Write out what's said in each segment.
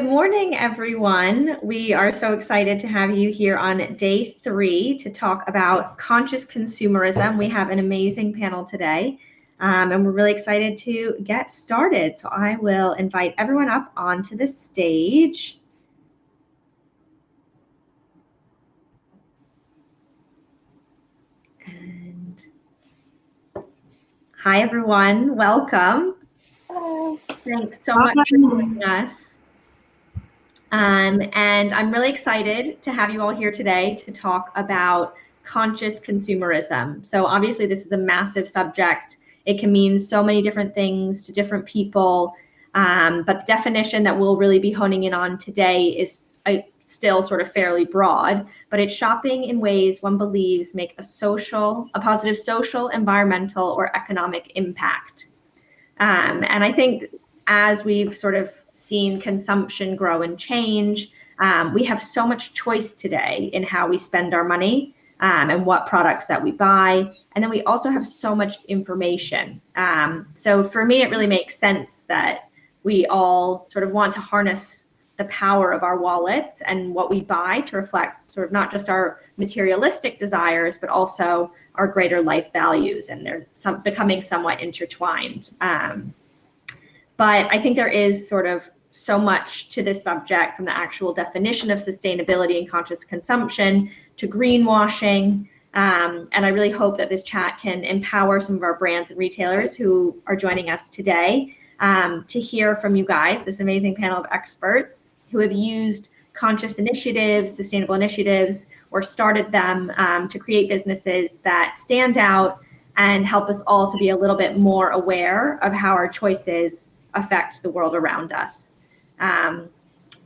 morning, everyone. We are so excited to have you here on day 3 to talk about conscious consumerism. We have an amazing panel today, and we're really excited to get started. So I will invite everyone up onto the stage. And hi, everyone. Welcome. Hello. Thanks so much for joining us. And I'm really excited to have you all here today to talk about conscious consumerism. So obviously this is a massive subject. It can mean so many different things to different people. But the definition that we'll really be honing in on today is still sort of fairly broad, but it's shopping in ways one believes make a positive social, environmental, or economic impact. And I think as we've sort of seen consumption grow and change, we have so much choice today in how we spend our money and what products that we buy. And then we also have so much information. So for me, it really makes sense that we all sort of want to harness the power of our wallets and what we buy to reflect sort of not just our materialistic desires, but also our greater life values. And they're becoming somewhat intertwined. But I think there is sort of so much to this subject, from the actual definition of sustainability and conscious consumption to greenwashing. And I really hope that this chat can empower some of our brands and retailers who are joining us today to hear from you guys, this amazing panel of experts who have used conscious initiatives, sustainable initiatives, or started them to create businesses that stand out and help us all to be a little bit more aware of how our choices affect the world around us. And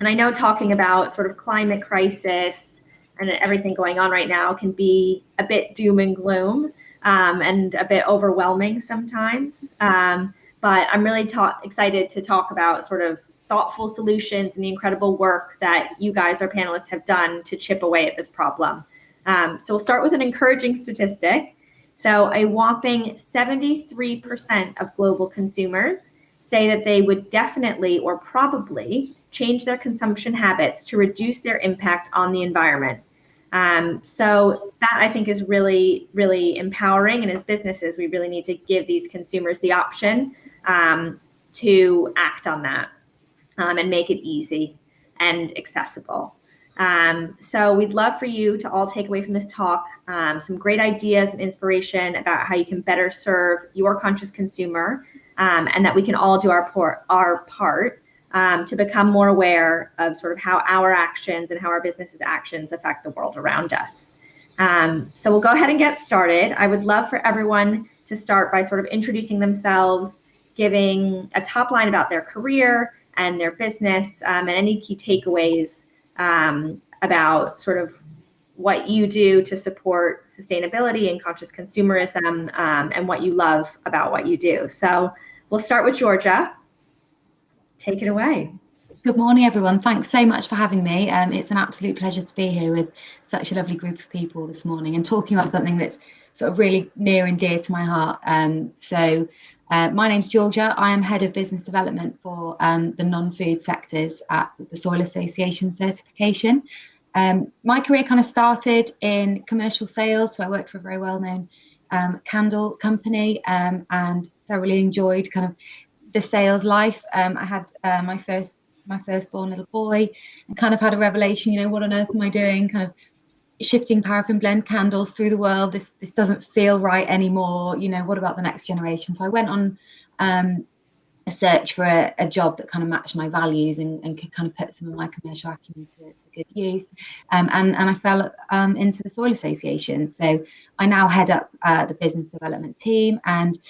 I know talking about sort of climate crisis and everything going on right now can be a bit doom and gloom and a bit overwhelming sometimes. But I'm really excited to talk about sort of thoughtful solutions and the incredible work that you guys, our panelists, have done to chip away at this problem. So we'll start with an encouraging statistic. So a whopping 73% of global consumers say that they would definitely or probably change their consumption habits to reduce their impact on the environment. So that I think is really, really empowering. And as businesses, we really need to give these consumers the option to act on that and make it easy and accessible. So we'd love for you to all take away from this talk some great ideas and inspiration about how you can better serve your conscious consumer, and that we can all do our part to become more aware of sort of how our actions and how our businesses' actions affect the world around us. So we'll go ahead and get started. I would love for everyone to start by sort of introducing themselves, giving a top line about their career and their business, and any key takeaways about sort of what you do to support sustainability and conscious consumerism, and what you love about what you do. So we'll start with Georgia. Take it away. Good morning, everyone. Thanks so much for having me. It's an absolute pleasure to be here with such a lovely group of people this morning and talking about something that's sort of really near and dear to my heart. My name's Georgia. I am Head of Business Development for the non-food sectors at the Soil Association certification. My career kind of started in commercial sales, so I worked for a very well-known candle company and thoroughly enjoyed kind of the sales life. I had my firstborn little boy and kind of had a revelation, what on earth am I doing? Kind of shifting paraffin blend candles through the world. This doesn't feel right anymore. What about the next generation? So I went on a search for a job that kind of matched my values and could kind of put some of my commercial acumen to good use. And I fell into the Soil Association. So I now head up the business development team, and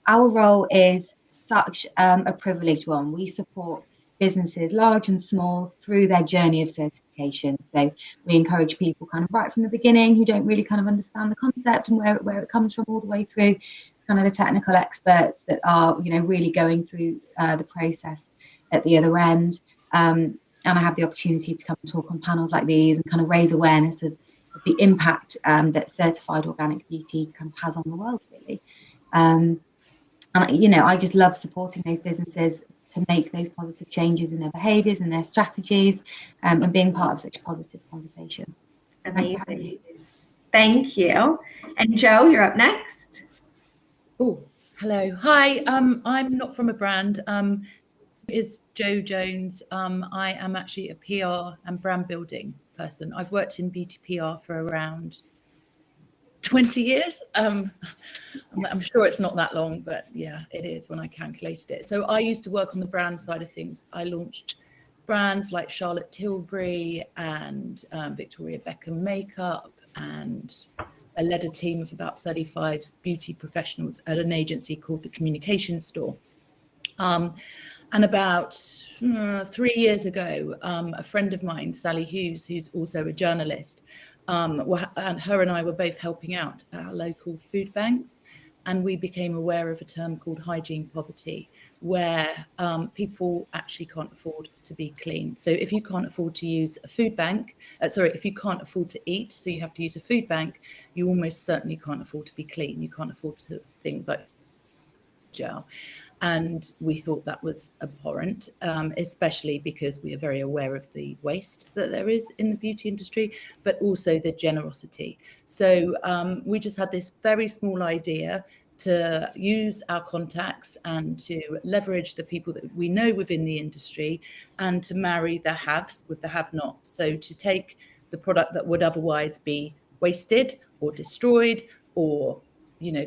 our role is such a privileged one. We support businesses, large and small, through their journey of certification. So we encourage people kind of right from the beginning who don't really kind of understand the concept and where it comes from, all the way through to kind of the technical experts that are, really going through the process at the other end. And I have the opportunity to come and talk on panels like these and kind of raise awareness of the impact that certified organic beauty kind of has on the world, really. And I just love supporting those businesses to make those positive changes in their behaviours and their strategies, and being part of such a positive conversation. So amazing. Thank you. And Joe, you're up next. Oh, hello. Hi. I'm not from a brand. Is Joe Jones. I am actually a PR and brand building person. I've worked in beauty PR for around 20 years. I'm sure it's not that long, but yeah, it is when I calculated it. So I used to work on the brand side of things. I launched brands like Charlotte Tilbury and Victoria Beckham Makeup, and I led a team of about 35 beauty professionals at an agency called The Communication Store. And about 3 years ago, a friend of mine, Sally Hughes, who's also a journalist, and her and I were both helping out at our local food banks, and we became aware of a term called hygiene poverty, where people actually can't afford to be clean. So if you can't afford to use a food bank, if you can't afford to eat, so you have to use a food bank, you almost certainly can't afford to be clean. You can't afford things like gel. And we thought that was abhorrent, especially because we are very aware of the waste that there is in the beauty industry, but also the generosity. So we just had this very small idea to use our contacts and to leverage the people that we know within the industry, and to marry the haves with the have-nots. So to take the product that would otherwise be wasted or destroyed, or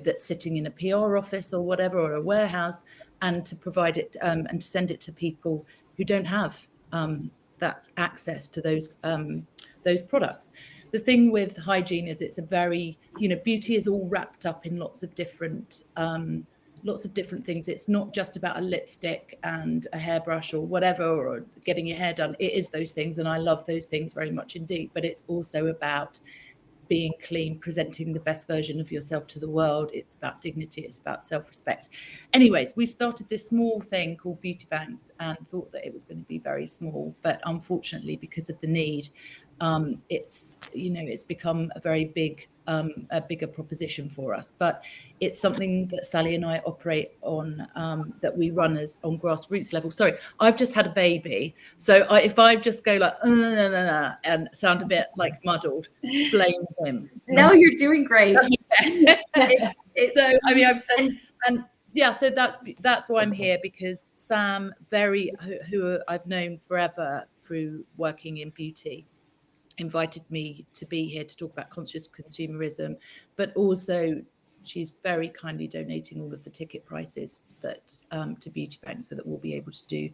that's sitting in a PR office or whatever, or a warehouse, and to provide it and to send it to people who don't have that access to those products. The thing with hygiene is it's a very, beauty is all wrapped up in lots of different things. It's not just about a lipstick and a hairbrush or whatever, or getting your hair done. It is those things, and I love those things very much indeed. But it's also about being clean, presenting the best version of yourself to the world. It's about dignity, it's about self-respect. Anyways, we started this small thing called Beauty Banks and thought that it was going to be very small, but unfortunately, because of the need, it's become a very big, a bigger proposition for us. But it's something that Sally and I operate on, that we run as on grassroots level. Sorry, I've just had a baby, so if I just go like and sound a bit like muddled, blame him. No, you're doing great. So I mean, I've said, and yeah, so that's why I'm here, because Sam, who I've known forever through working in beauty, invited me to be here to talk about conscious consumerism, but also she's very kindly donating all of the ticket prices that to Beauty Bank, so that we'll be able to do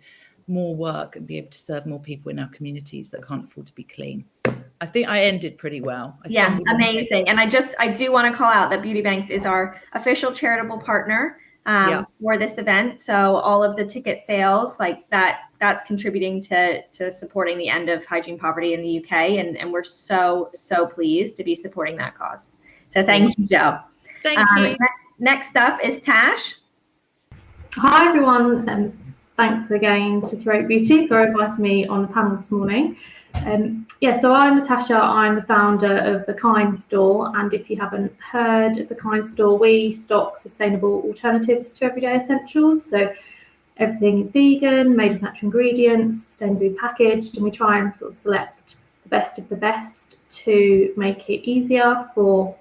more work and be able to serve more people in our communities that can't afford to be clean. I think I ended pretty well. Yeah, amazing. And I do want to call out that Beauty Banks is our official charitable partner for this event. So all of the ticket sales, like that's contributing to supporting the end of hygiene poverty in the UK. And we're so pleased to be supporting that cause. So thank you, Joe. Thank you. Next up is Tash. Hi, everyone. Thanks again to Curate Beauty for inviting me on the panel this morning. So I'm Natasha. I'm the founder of the Kind Store, and if you haven't heard of the Kind Store, we stock sustainable alternatives to everyday essentials. So everything is vegan, made of natural ingredients, sustainably packaged, and we try and sort of select the best of the best to make it easier for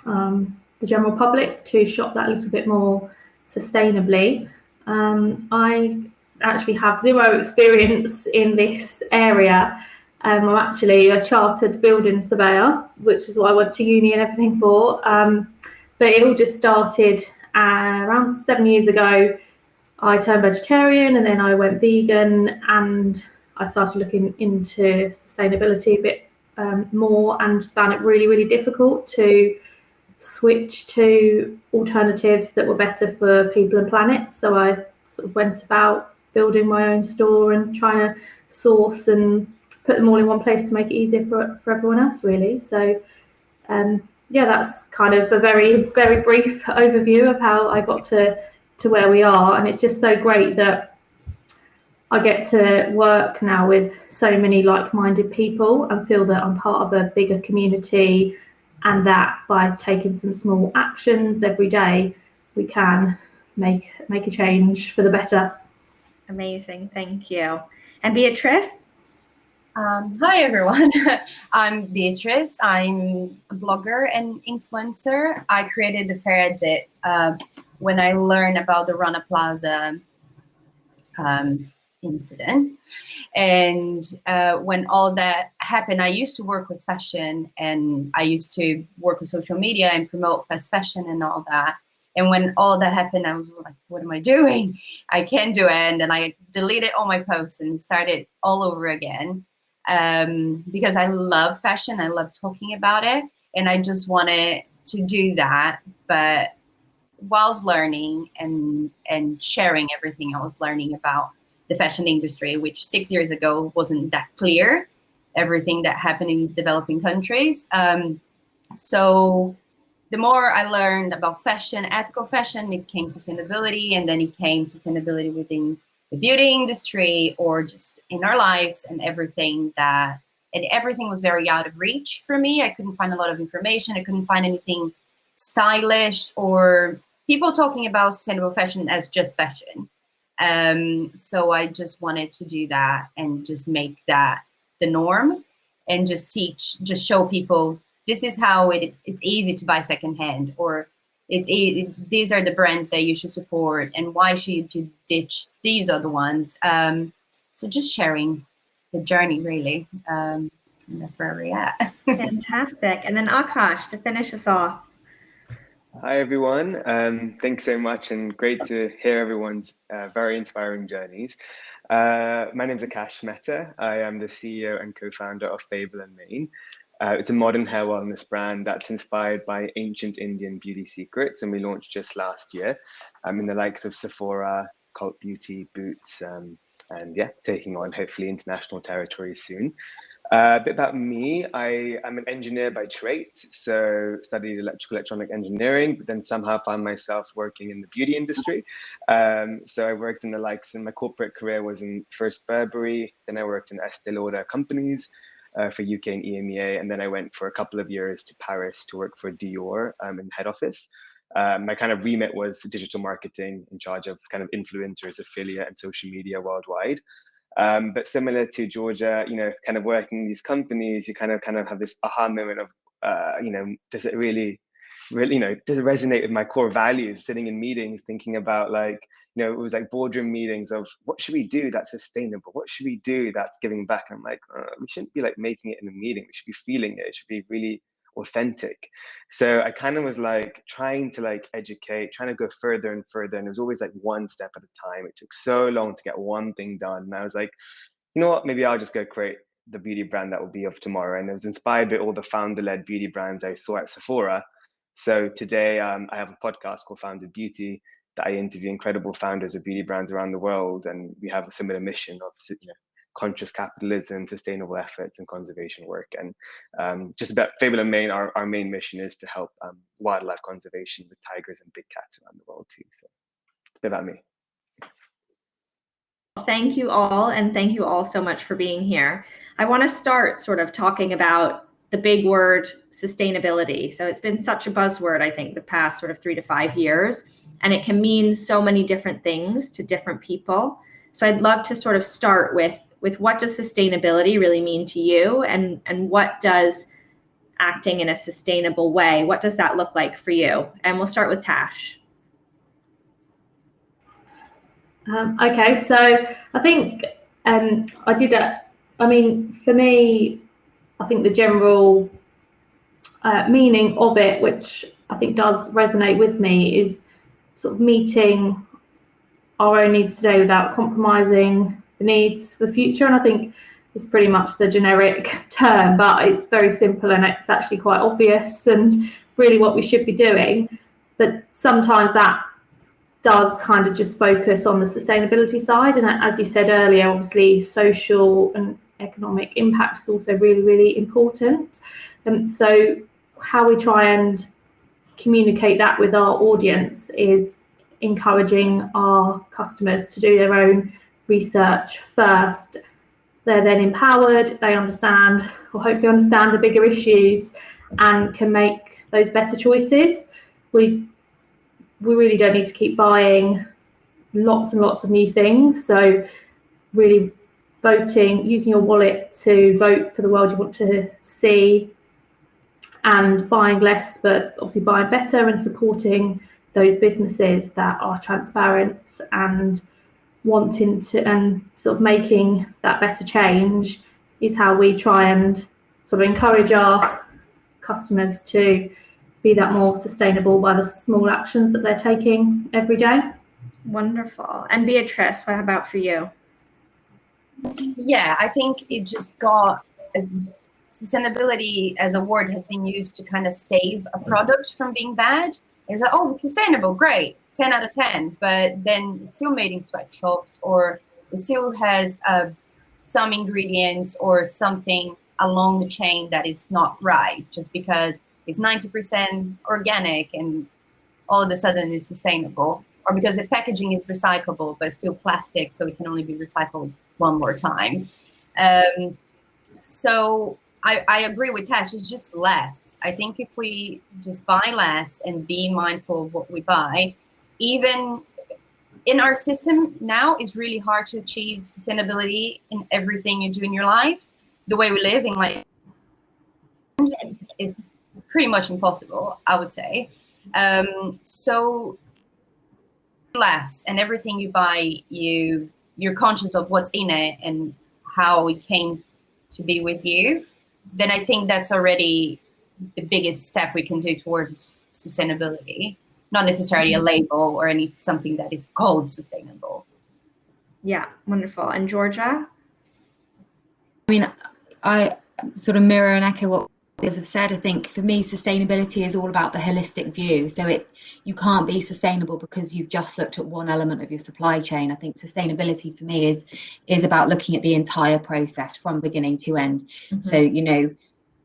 the general public to shop that little bit more sustainably. I actually have zero experience in this area. I'm actually a chartered building surveyor, which is what I went to uni and everything for. But it all just started around 7 years ago. I turned vegetarian and then I went vegan, and I started looking into sustainability a bit more, and found it really, really difficult to switch to alternatives that were better for people and planet. So I sort of went about building my own store and trying to source and put them all in one place to make it easier for everyone else, really. So that's kind of a very, very brief overview of how I got to where we are. And it's just so great that I get to work now with so many like-minded people and feel that I'm part of a bigger community, and that by taking some small actions every day, we can make a change for the better. Amazing. Thank you. And Beatrice? Hi, everyone. I'm Beatrice. I'm a blogger and influencer. I created the Fair Edit when I learned about the Rana Plaza incident. And when all that happened, I used to work with fashion, and I used to work with social media and promote fast fashion and all that. And when all that happened, I was like, what am I doing? I can't do it. And then I deleted all my posts and started all over again. Because I love fashion, I love talking about it, and I just wanted to do that. But whilst learning and sharing everything I was learning about the fashion industry, which 6 years ago wasn't that clear, everything that happened in developing countries. So the more I learned about fashion, ethical fashion, it came sustainability, and then it came sustainability within the beauty industry or just in our lives, and everything was very out of reach for me. I couldn't find a lot of information. I couldn't find anything stylish or people talking about sustainable fashion as just fashion. So I just wanted to do that and just make that the norm, and just show people this is how it's easy to buy secondhand, or these are the brands that you should support, and why should you ditch these other ones? So just sharing the journey, really. And that's where we're at. Fantastic. And then Akash, to finish us off. Hi, everyone. Thanks so much, and great to hear everyone's very inspiring journeys. My name is Akash Mehta. I am the CEO and co-founder of Fable in Maine. It's a modern hair wellness brand that's inspired by ancient Indian beauty secrets, and we launched just last year in the likes of Sephora, Curate Beauty, Boots, and yeah, taking on hopefully international territories soon. A bit about me, I am an engineer by trade, so studied electronic engineering, but then somehow found myself working in the beauty industry. So I worked in the likes, and my corporate career was in first Burberry, then I worked in Estée Lauder companies, for UK and EMEA, and then I went for a couple of years to Paris to work for Dior in head office. My kind of remit was digital marketing, in charge of kind of influencers, affiliate, and social media worldwide. But similar to Georgia, kind of working in these companies, you kind of have this aha moment of, does it really, does it resonate with my core values? Sitting in meetings, thinking about it was like boardroom meetings of what should we do that's sustainable? What should we do that's giving back? And I'm like, we shouldn't be like making it in a meeting. We should be feeling it. It should be really authentic. So I kind of was like trying to educate, trying to go further and further. And it was always like one step at a time. It took so long to get one thing done. And I was like, you know what, maybe I'll just go create the beauty brand that will be of tomorrow. And it was inspired by all the founder-led beauty brands I saw at Sephora. So today I have a podcast called Founded Beauty that I interview incredible founders of beauty brands around the world. And we have a similar mission of conscious capitalism, sustainable efforts, and conservation work. And just about Fable in Maine, our main mission is to help wildlife conservation with tigers and big cats around the world too. So it's a bit about me. Thank you all, and thank you all so much for being here. I want to start sort of talking about the big word sustainability. So it's been such a buzzword, I think, the past sort of 3 to 5 years, and it can mean so many different things to different people. So I'd love to sort of start with what does sustainability really mean to you, and what does acting in a sustainable way, what does that look like for you? And we'll start with Tash. Okay, so I think for me, I think the general meaning of it, which I think does resonate with me, is sort of meeting our own needs today without compromising the needs for the future. And I think it's pretty much the generic term, but it's very simple and it's actually quite obvious and really what we should be doing. But sometimes that does kind of just focus on the sustainability side. And as you said earlier, obviously social and economic impact is also really, really important. So how we try and communicate that with our audience is encouraging our customers to do their own research first. They're then empowered, they understand, or hopefully understand, the bigger issues and can make those better choices. We really don't need to keep buying lots and lots of new things. So really voting, using your wallet to vote for the world you want to see, and buying less, but obviously buying better, and supporting those businesses that are transparent and wanting to, and sort of making that better change is how we try and sort of encourage our customers to be that more sustainable by the small actions that they're taking every day. Wonderful. And Beatrice, what about for you? Yeah, I think it just got sustainability as a word has been used to kind of save a product from being bad. It's like, oh, it's sustainable, great, 10 out of 10, but then it's still made in sweatshops, or it still has some ingredients or something along the chain that is not right, just because it's 90% organic and all of a sudden it's sustainable, or because the packaging is recyclable but still plastic, so it can only be recycled one more time. So I agree with Tash, it's just less. I think if we just buy less and be mindful of what we buy, even in our system now, it's really hard to achieve sustainability in everything you do in your life. The way we live in life is pretty much impossible, I would say. So less, and everything you buy, you're conscious of what's in it and how it came to be with you, then I think that's already the biggest step we can do towards sustainability. Not necessarily a label or something that is called sustainable. Yeah, wonderful. And Georgia? I mean, I sort of mirror and echo what others have said. I think for me, sustainability is all about the holistic view. So you can't be sustainable because you've just looked at one element of your supply chain. I think sustainability for me is about looking at the entire process from beginning to end. Mm-hmm. So, you know,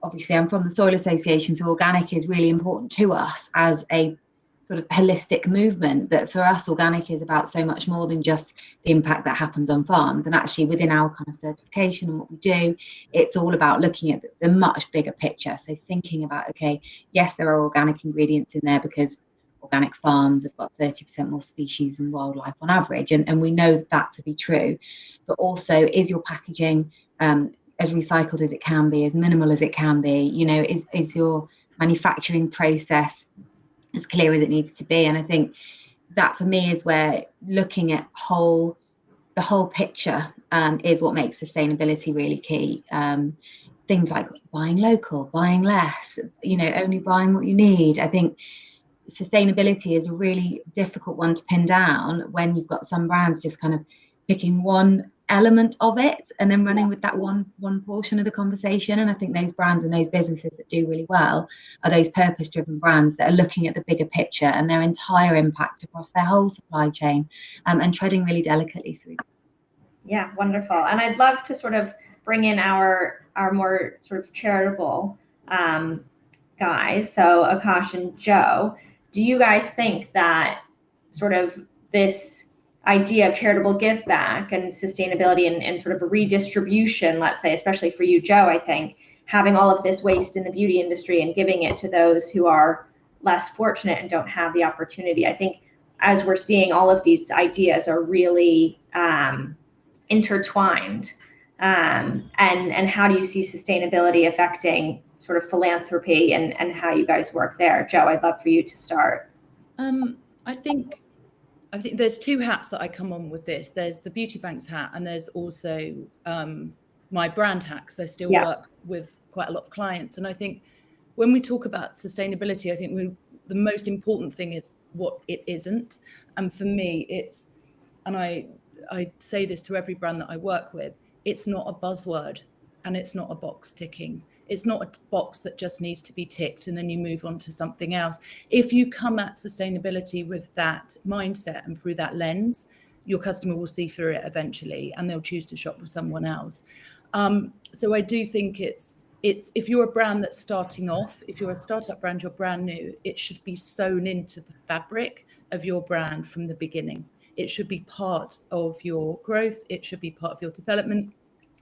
obviously I'm from the Soil Association, so organic is really important to us as a sort of holistic movement, but for us organic is about so much more than just the impact that happens on farms. And actually within our kind of certification and what we do, it's all about looking at the much bigger picture. So thinking about, okay, yes, there are organic ingredients in there because organic farms have got 30% more species and wildlife on average, and we know that to be true, but also is your packaging as recycled as it can be, as minimal as it can be, you know, is your manufacturing process as clear as it needs to be. And I think that for me is where looking at the whole picture is what makes sustainability really key. Things like buying local, buying less, you know, only buying what you need. I think sustainability is a really difficult one to pin down when you've got some brands just kind of picking one element of it and then running with that one portion of the conversation. And I think those brands and those businesses that do really well are those purpose-driven brands that are looking at the bigger picture and their entire impact across their whole supply chain, and treading really delicately through that. Yeah, wonderful. And I'd love to sort of bring in our more sort of charitable guys. So Akash and Joe, do you guys think that sort of this idea of charitable give back and sustainability and sort of a redistribution, let's say, especially for you, Joe, I think having all of this waste in the beauty industry and giving it to those who are less fortunate and don't have the opportunity, I think as we're seeing, all of these ideas are really intertwined. And how do you see sustainability affecting sort of philanthropy and how you guys work there? Joe, I'd love for you to start. I think there's two hats that I come on with this. There's the Beauty Banks hat, and there's also my brand hat, because I still work with quite a lot of clients. And I think when we talk about sustainability, I think the most important thing is what it isn't. And for me, it's, and I say this to every brand that I work with, it's not a buzzword and it's not a box ticking. It's not a box that just needs to be ticked and then you move on to something else. If you come at sustainability with that mindset and through that lens, your customer will see through it eventually and they'll choose to shop with someone else. So I do think it's if you're a brand that's starting off, if you're a startup brand, you're brand new, it should be sewn into the fabric of your brand from the beginning. It should be part of your growth. It should be part of your development.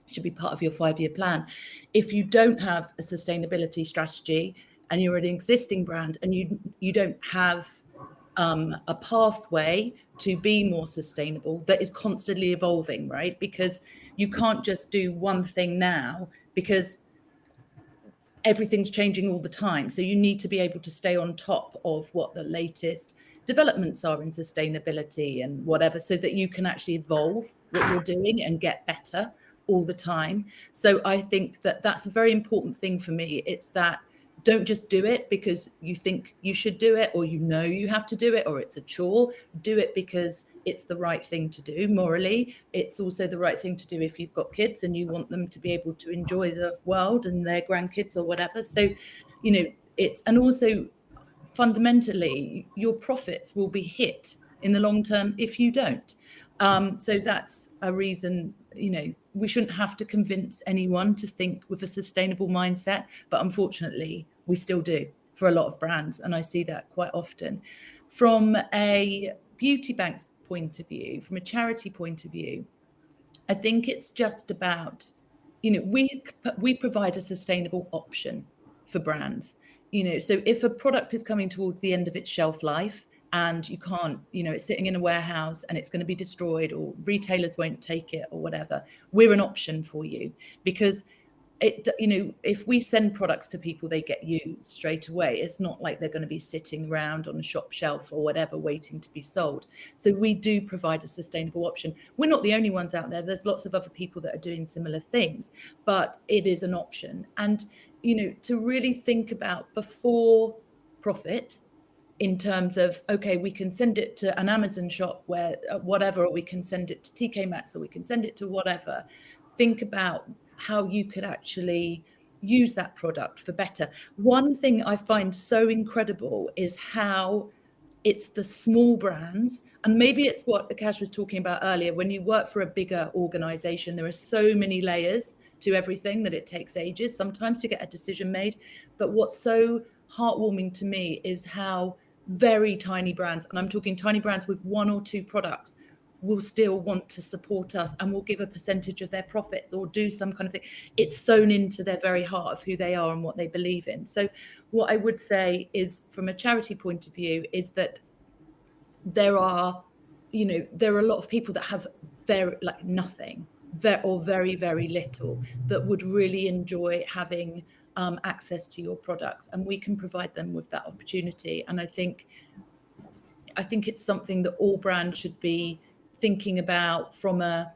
Should be part of your 5-year plan. If you don't have a sustainability strategy and you're an existing brand and you don't have a pathway to be more sustainable that is constantly evolving, right? Because you can't just do one thing now, because everything's changing all the time. So you need to be able to stay on top of what the latest developments are in sustainability and whatever, so that you can actually evolve what you're doing and get better all the time. So I think that that's a very important thing for me. It's that don't just do it because you think you should do it, or you know you have to do it, or it's a chore. Do it because it's the right thing to do morally. It's also the right thing to do if you've got kids and you want them to be able to enjoy the world and their grandkids or whatever. So, you know, it's, and also fundamentally your profits will be hit in the long term if you don't. So that's a reason, you know, we shouldn't have to convince anyone to think with a sustainable mindset, but unfortunately we still do for a lot of brands. And I see that quite often. From a beauty bank's point of view, from a charity point of view, I think it's just about, you know, we provide a sustainable option for brands. You know, so if a product is coming towards the end of its shelf life and you can't, you know, it's sitting in a warehouse and it's going to be destroyed, or retailers won't take it or whatever, we're an option for you. Because it, you know, if we send products to people, they get used straight away. It's not like they're going to be sitting around on a shop shelf or whatever waiting to be sold. So we do provide a sustainable option. We're not the only ones out there. There's lots of other people that are doing similar things, but it is an option. And, you know, to really think about before profit, in terms of, okay, we can send it to an Amazon shop where whatever, or we can send it to TK Maxx, or we can send it to whatever. Think about how you could actually use that product for better. One thing I find so incredible is how it's the small brands, and maybe it's what Akash was talking about earlier. When you work for a bigger organization, there are so many layers to everything that it takes ages sometimes to get a decision made. But what's so heartwarming to me is how very tiny brands, and I'm talking tiny brands with 1 or 2 products, will still want to support us and will give a percentage of their profits or do some kind of thing. It's sewn into their very heart of who they are and what they believe in. So what I would say is, from a charity point of view, is that there are, you know, there are a lot of people that have very, like, nothing, or very, very little, that would really enjoy having access to your products, and we can provide them with that opportunity. And I think it's something that all brands should be thinking about, from a,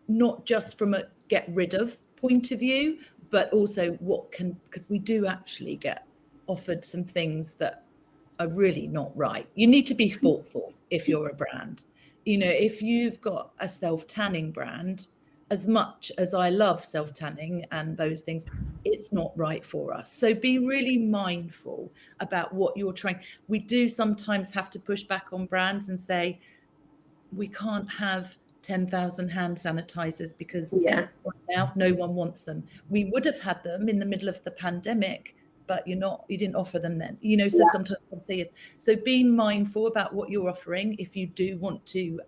not just from a get rid of point of view, but also what can, because we do actually get offered some things that are really not right. You need to be thoughtful if you're a brand. You know, if you've got a self-tanning brand, as much as I love self-tanning and those things, it's not right for us. So be really mindful about what you're trying. We do sometimes have to push back on brands and say, we can't have 10,000 hand sanitizers because right now no one wants them. We would have had them in the middle of the pandemic, but you didn't offer them then. You know, so sometimes I'd say is, so being mindful about what you're offering if you do want to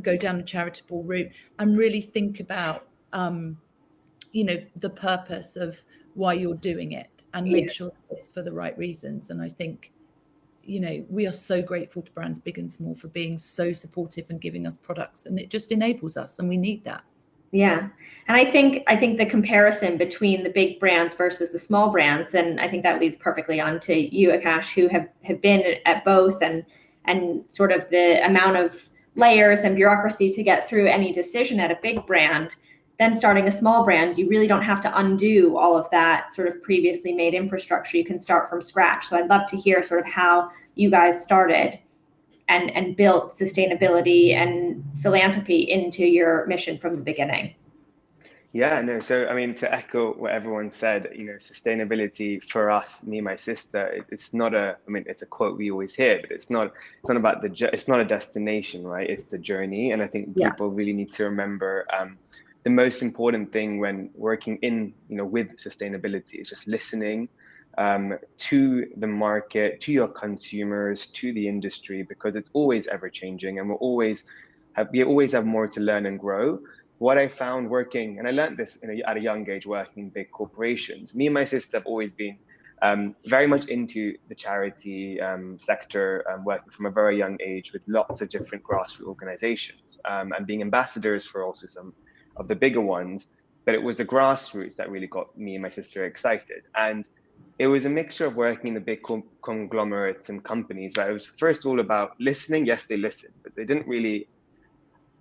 go down a charitable route, and really think about you know, the purpose of why you're doing it, and make sure it's for the right reasons. And I think, you know, we are so grateful to brands big and small for being so supportive and giving us products, and it just enables us, and we need that. Yeah. And I think the comparison between the big brands versus the small brands, and I think that leads perfectly on to you, Akash, who have been at both, and sort of the amount of layers and bureaucracy to get through any decision at a big brand. Then starting a small brand, you really don't have to undo all of that sort of previously made infrastructure. You can start from scratch. So I'd love to hear sort of how you guys started and built sustainability and philanthropy into your mission from the beginning. Yeah, no. So, I mean, to echo what everyone said, you know, sustainability for us, me and my sister, it's not a, I mean, it's a quote we always hear, but it's not about it's not a destination, right? It's the journey. And I think people really need to remember the most important thing when working in, you know, with sustainability is just listening to the market, to your consumers, to the industry, because it's always ever changing, and we always have more to learn and grow. What I found working, and I learned this at a young age working in big corporations, me and my sister have always been very much into the charity sector, working from a very young age with lots of different grassroots organizations, and being ambassadors for also some of the bigger ones. But it was the grassroots that really got me and my sister excited. And it was a mixture of working in the big conglomerates and companies, right? It was first all about listening. Yes, they listened, but they didn't really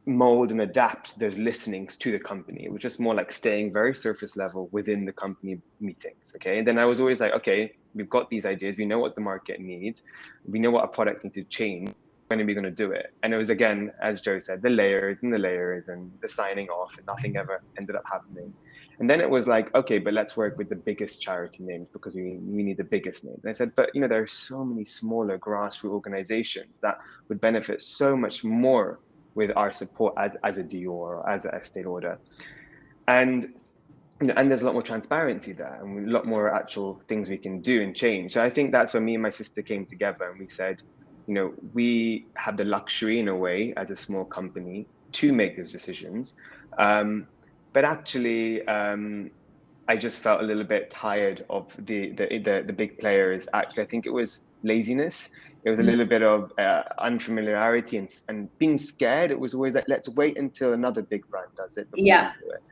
mold and adapt those listenings to the company. It was just more like staying very surface level within the company meetings. Okay. And then I was always like, okay, we've got these ideas. We know what the market needs. We know what our products need to change. When are we going to do it? And it was, again, as Joe said, the layers and the signing off, and nothing ever ended up happening. And then it was like, okay, but let's work with the biggest charity names because we need the biggest name. And I said, but there are so many smaller grassroots organizations that would benefit so much more with our support as a Dior or as a Estée Lauder. And and there's a lot more transparency there, and a lot more actual things we can do and change. So I think that's when me and my sister came together and we said, we have the luxury in a way as a small company to make those decisions. But actually, I just felt a little bit tired of the big players. Actually, I think it was laziness. It was a little bit of unfamiliarity and being scared. It was always like, let's wait until another big brand does it before we do it.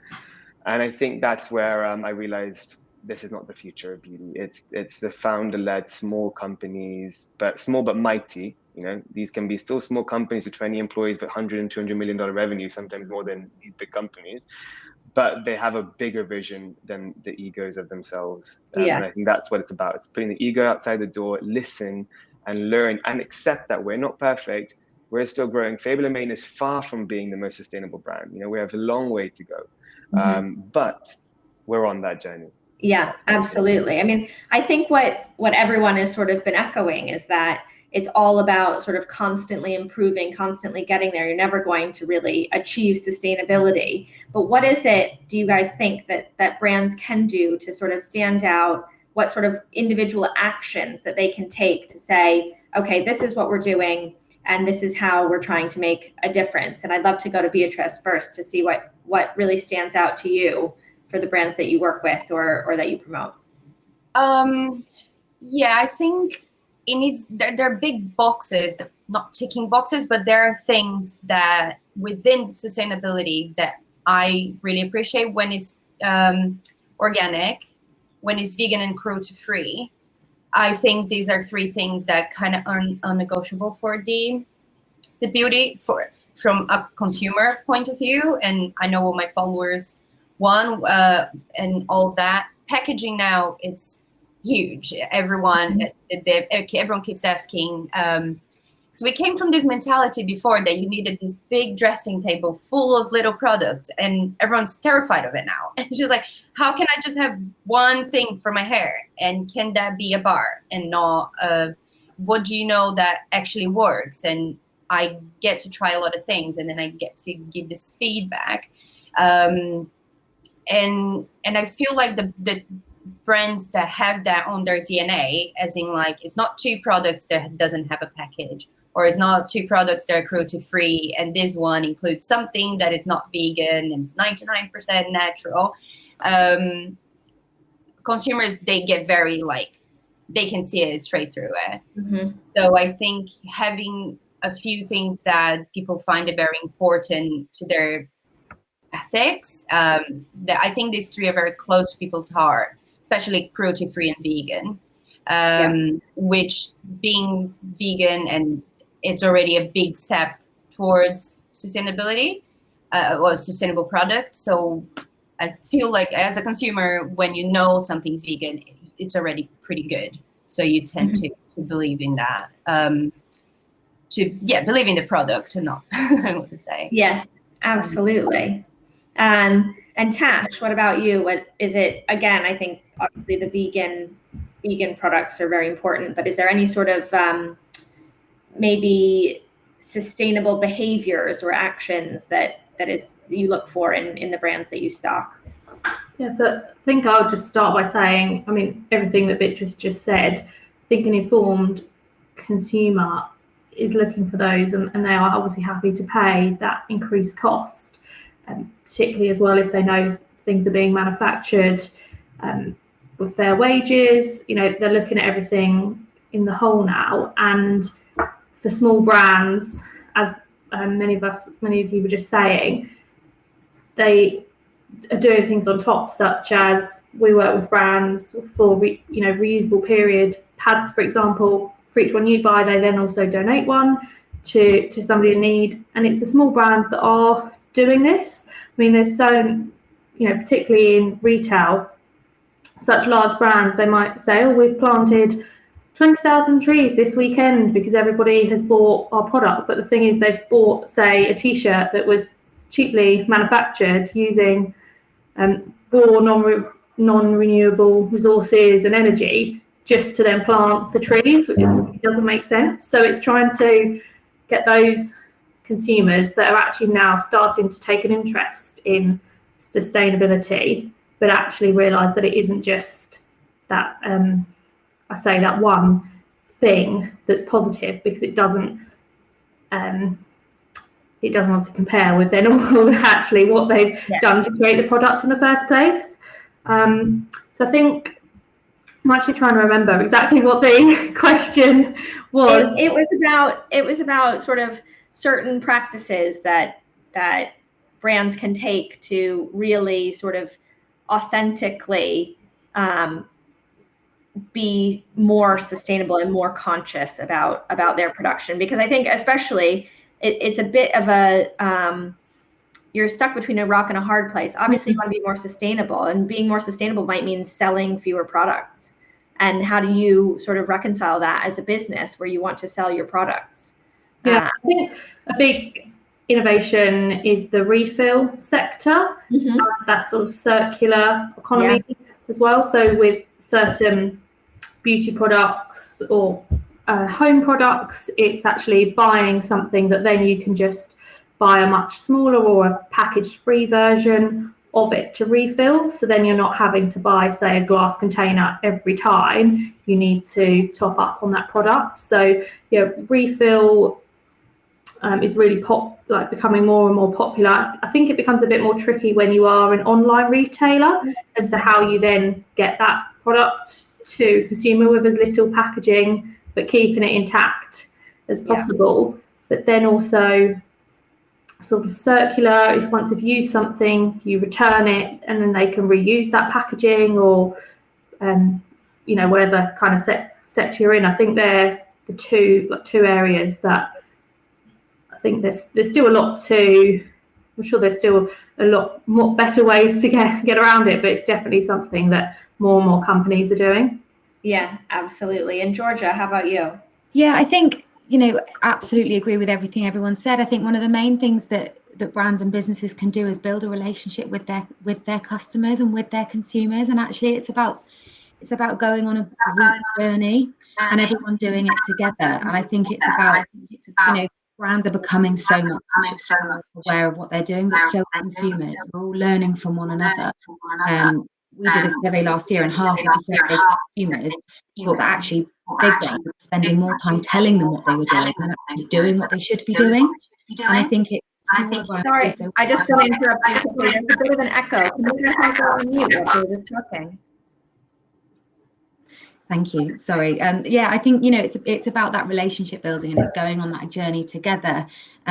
And I think that's where I realized this is not the future of beauty. It's the founder-led small companies, but small but mighty. These can be still small companies with 20 employees, but $100 and $200 million revenue, sometimes more than these big companies. But they have a bigger vision than the egos of themselves. And I think that's what it's about. It's putting the ego outside the door, listen and learn and accept that we're not perfect. We're still growing. Fable and Mehta is far from being the most sustainable brand. We have a long way to go. But we're on that journey. Yeah, absolutely. I mean, I think what everyone has sort of been echoing is that it's all about sort of constantly improving, constantly getting there. You're never going to really achieve sustainability. But what is it, do you guys think that brands can do to sort of stand out? What sort of individual actions that they can take to say, okay, this is what we're doing, and this is how we're trying to make a difference? And I'd love to go to Beatrice first to see what really stands out to you for the brands that you work with or that you promote. Yeah, I think it needs, there are big boxes, not ticking boxes, but there are things that within sustainability that I really appreciate when it's organic, when it's vegan and cruelty-free. I think these are three things that kind of are unnegotiable for the beauty from a consumer point of view. And I know what my followers want and all that. Packaging now, it's huge. Everyone keeps asking. So we came from this mentality before that you needed this big dressing table full of little products, and everyone's terrified of it now. And she's like, how can I just have one thing for my hair? And can that be a bar and not what do you know that actually works? And I get to try a lot of things, and then I get to give this feedback. And I feel like the brands that have that on their DNA, as in like, it's not two products that doesn't have a package, or it's not two products that are cruelty-free, and this one includes something that is not vegan and it's 99% natural. Consumers, they get very they can see it straight through it. So I think having a few things that people find it very important to their ethics, that I think these three are very close to people's heart, especially cruelty-free and vegan, which being vegan, and it's already a big step towards sustainability or sustainable products. So I feel like as a consumer, when you know something's vegan, it's already pretty good. So you tend to believe in that, believe in the product and not what to say. Yeah, absolutely. And Tash, what about you? What is it? Again, I think obviously the vegan products are very important, but is there any sort of maybe sustainable behaviors or actions that you look for in the brands that you stock? Yeah, so I think I'll just start by saying, I mean, everything that Beatrice just said, I think an informed consumer is looking for those, and they are obviously happy to pay that increased cost, particularly as well if they know things are being manufactured with fair wages. You know, they're looking at everything in the whole now. And for small brands, as many of you were just saying, they are doing things on top, such as we work with brands for reusable period pads, for example. For each one you buy, they then also donate one to somebody in need. And it's the small brands that are doing this. I mean, there's so, particularly in retail, such large brands, they might say, oh, we've planted 20,000 trees this weekend because everybody has bought our product. But the thing is, they've bought, say, a t-shirt that was cheaply manufactured using raw non-renewable resources and energy just to then plant the trees, which doesn't make sense. So it's trying to get those consumers that are actually now starting to take an interest in sustainability, but actually realise that it isn't just that, that one thing that's positive, because it doesn't obviously compare with then all actually what they've done to create the product in the first place. So I think I'm actually trying to remember exactly what the question was. It was about sort of certain practices that brands can take to really sort of authentically be more sustainable and more conscious about their production. Because I think especially it's a bit of a you're stuck between a rock and a hard place. Obviously, you want to be more sustainable, and being more sustainable might mean selling fewer products. And how do you sort of reconcile that as a business where you want to sell your products? Yeah, I think a big innovation is the refill sector, that sort of circular economy as well. So with certain beauty products or home products, it's actually buying something that then you can just buy a much smaller or a packaged free version of it to refill. So then you're not having to buy, say, a glass container every time you need to top up on that product. So refill is really becoming more and more popular. I think it becomes a bit more tricky when you are an online retailer as to how you then get that product to consumer with as little packaging but keeping it intact as possible. But then also sort of circular, if once you've used something, you return it and then they can reuse that packaging, or whatever kind of sector you're in. I think they're the two areas that I think there's still a lot to. I'm sure there's still a lot more better ways to get around it, but it's definitely something that more and more companies are doing. Yeah, absolutely. And Georgia, how about you? Yeah, I think absolutely agree with everything everyone said. I think one of the main things that brands and businesses can do is build a relationship with their customers and with their consumers. And actually, it's about going on a group journey and everyone doing it together. And I think it's about brands are becoming so much aware of what they're doing, but so are consumers. We're all learning from one another. We did a survey last year, and half of the survey consumers thought that actually big brands were spending more time telling them what they were doing than actually doing what they should be doing. And I think sorry, I just want to interrupt you. There's a bit of an echo. Can you guys go on mute while we're just talking? Thank you. Sorry. I think it's about that relationship building, and it's going on that journey together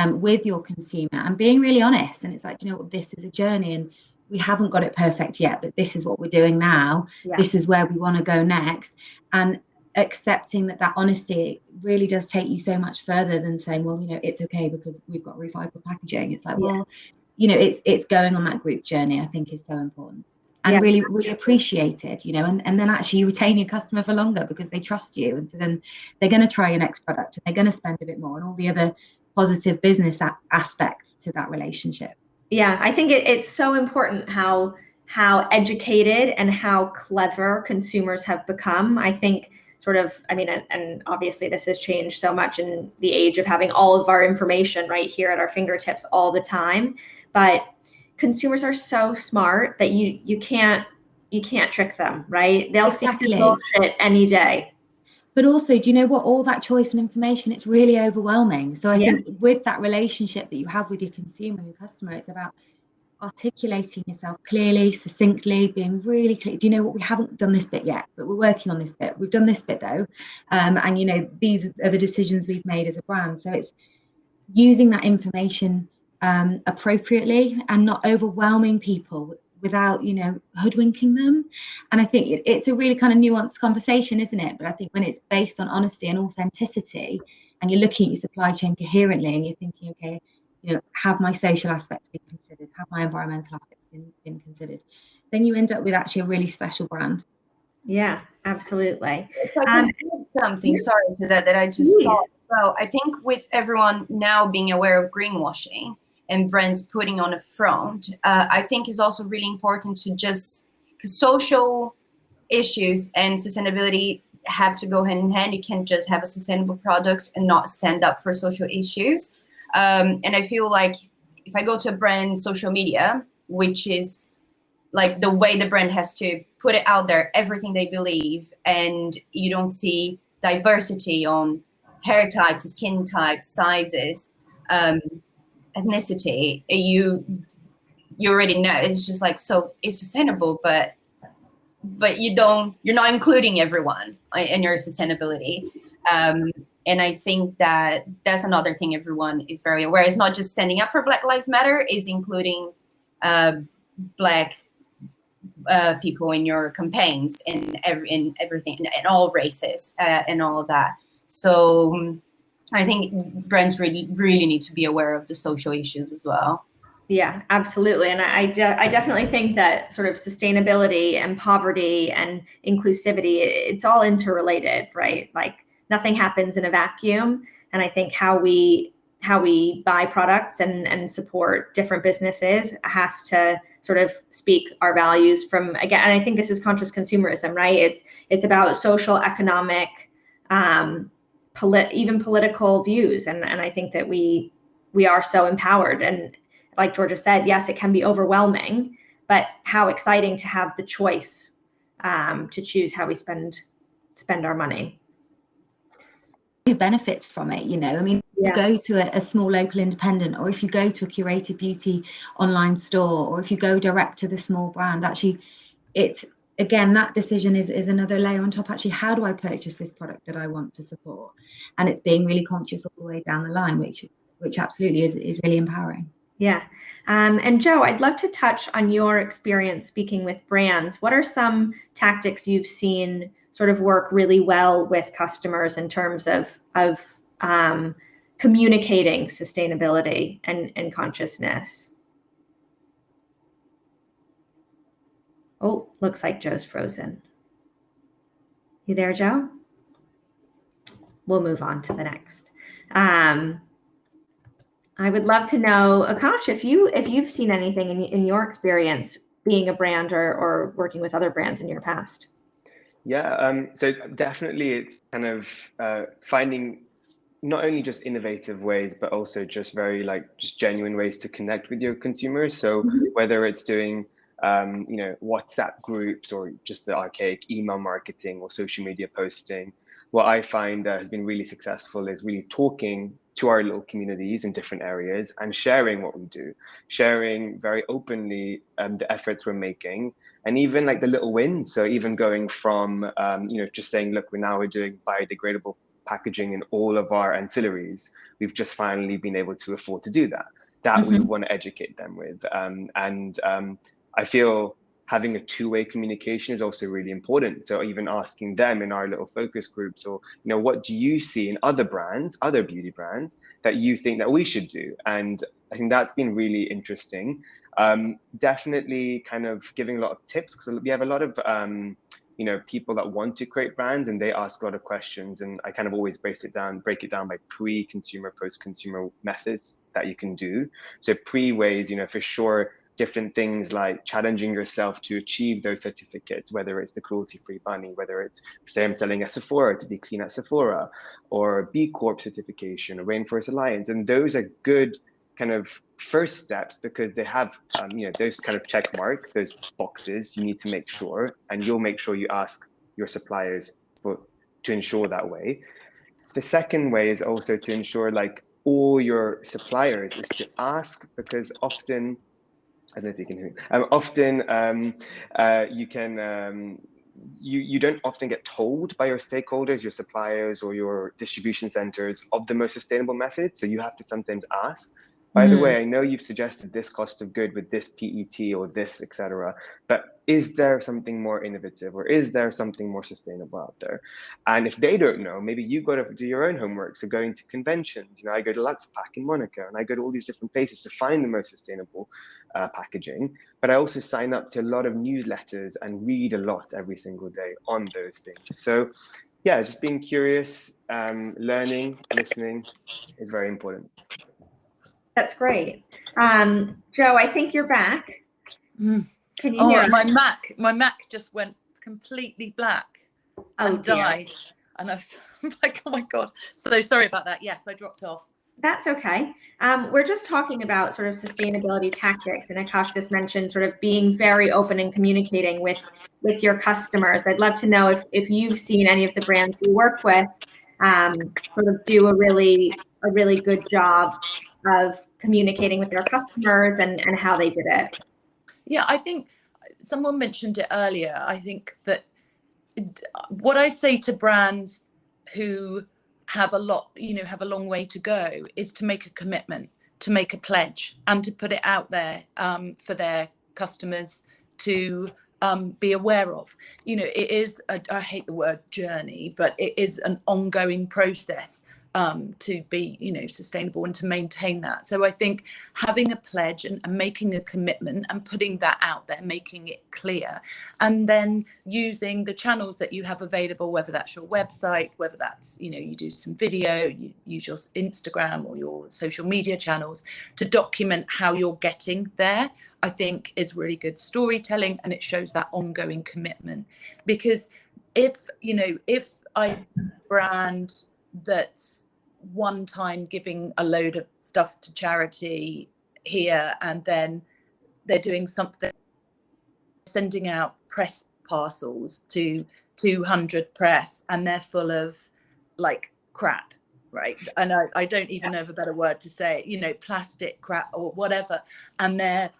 with your consumer and being really honest. And it's like, this is a journey, and we haven't got it perfect yet, but this is what we're doing now. Yeah. This is where we want to go next. And accepting that honesty really does take you so much further than saying, well, it's okay because we've got recycled packaging. It's like, it's going on that group journey, I think, is so important. And really, really appreciated, and then actually you retain your customer for longer because they trust you. And so then they're going to try your next product and they're going to spend a bit more, and all the other positive business aspects to that relationship. Yeah, I think it's so important how educated and how clever consumers have become. I think and obviously this has changed so much in the age of having all of our information right here at our fingertips all the time. But consumers are so smart that you can't trick them, right? They'll see bullshit any day. But also, do you know what? All that choice and information, it's really overwhelming. So I think with that relationship that you have with your consumer, your customer, it's about articulating yourself clearly, succinctly, being really clear. Do you know what, we haven't done this bit yet, but we're working on this bit. We've done this bit though. And you know, these are the decisions we've made as a brand. So it's using that information appropriately and not overwhelming people without, you know, hoodwinking them. And I think it's a really kind of nuanced conversation, isn't it? But I think when it's based on honesty and authenticity, and you're looking at your supply chain coherently, and you're thinking, okay, you know, have my social aspects been considered? Have my environmental aspects been considered? Then you end up with actually a really special brand. Yeah, absolutely. If I can add something, sorry to that I just thought. Well, I think with everyone now being aware of greenwashing and brands putting on a front, I think is also really important to just, because social issues and sustainability have to go hand in hand. You can't just have a sustainable product and not stand up for social issues. And I feel like if I go to a brand social media, which is like the way the brand has to put it out there, everything they believe, and you don't see diversity on hair types, skin types, sizes, ethnicity, you already know it's just like, so it's sustainable, but you're not including everyone in your sustainability. And I think that that's another thing everyone is very aware. It's not just standing up for Black Lives Matter, is including Black people in your campaigns, in everything, in all races, and all of that. So I think brands really need to be aware of the social issues as well. Yeah, absolutely. And I definitely think that sort of sustainability and poverty and inclusivity, it's all interrelated, right? Like nothing happens in a vacuum. And I think how we buy products and support different businesses has to sort of speak our values from, again, and I think this is conscious consumerism, right? It's about social, economic, even political views. And I think that we are so empowered. And like Georgia said, yes, it can be overwhelming, but how exciting to have the choice to choose how we spend our money. Who benefits from it, you know? I mean, yeah. You go to a small local independent, or if you go to a Curated Beauty online store, or if you go direct to the small brand, actually, it's, again, that decision is another layer on top. Actually, how do I purchase this product that I want to support? And it's being really conscious all the way down the line, which absolutely is really empowering. Yeah. And Joe, I'd love to touch on your experience speaking with brands. What are some tactics you've seen sort of work really well with customers in terms of communicating sustainability and consciousness? Oh, looks like Joe's frozen. You there, Joe? We'll move on to the next. I would love to know, Akash, if you've seen anything in your experience being a brand or working with other brands in your past. Yeah, so definitely it's kind of finding not only just innovative ways, but also just very just genuine ways to connect with your consumers. So whether it's doing WhatsApp groups or just the archaic email marketing or social media posting, what I find has been really successful is really talking to our little communities in different areas and sharing what we do, sharing very openly the efforts we're making, and even like the little wins. So even going from just saying, look, we're doing biodegradable packaging in all of our ancillaries. We've just finally been able to afford to do that. That we want to educate them with, and I feel having a two-way communication is also really important. So even asking them in our little focus groups, or what do you see in other brands, other beauty brands, that you think that we should do? And I think that's been really interesting. Definitely kind of giving a lot of tips, because we have a lot of people that want to create brands and they ask a lot of questions, and I kind of always break it down by pre-consumer, post-consumer methods that you can do. So pre-ways, for sure, different things like challenging yourself to achieve those certificates, whether it's the cruelty-free bunny, whether it's, say I'm selling at Sephora to be clean at Sephora, or B Corp certification, or Rainforest Alliance. And those are good kind of first steps, because they have those kind of check marks, those boxes you need to make sure, and you'll make sure you ask your suppliers to ensure that way. The second way is also to ensure all your suppliers is to ask, because often I don't know if you can hear me. Often you can, you don't often get told by your stakeholders, your suppliers or your distribution centers of the most sustainable method. So you have to sometimes ask, by the way, I know you've suggested this cost of good with this PET or this, etc. But is there something more innovative or is there something more sustainable out there? And if they don't know, maybe you got to do your own homework. So going to conventions, I go to Luxpack in Monaco and I go to all these different places to find the most sustainable packaging. But I also sign up to a lot of newsletters and read a lot every single day on those things. So yeah, just being curious, learning, listening is very important. That's great. Joe, I think you're back. Can you hear us? My Mac just went completely black and died. And I'm like, oh my God. So sorry about that. Yes, I dropped off. That's okay. We're just talking about sort of sustainability tactics, and Akash just mentioned sort of being very open and communicating with your customers. I'd love to know if you've seen any of the brands you work with sort of do a really good job of communicating with their customers and how they did it. Yeah, I think someone mentioned it earlier. I think that what I say to brands who have a long way to go is to make a commitment, to make a pledge, and to put it out there for their customers to be aware of. It is I hate the word journey, but it is an ongoing process to be sustainable and to maintain that. So I think having a pledge and making a commitment and putting that out there, making it clear, and then using the channels that you have available, whether that's your website, whether that's you do some video, you use your Instagram or your social media channels to document how you're getting there, I think is really good storytelling, and it shows that ongoing commitment. Because if I brand that's one time giving a load of stuff to charity here, and then they're doing something, sending out press parcels to 200 press, and they're full of like crap, right? And I don't even know of a better word to say, plastic crap or whatever, and they're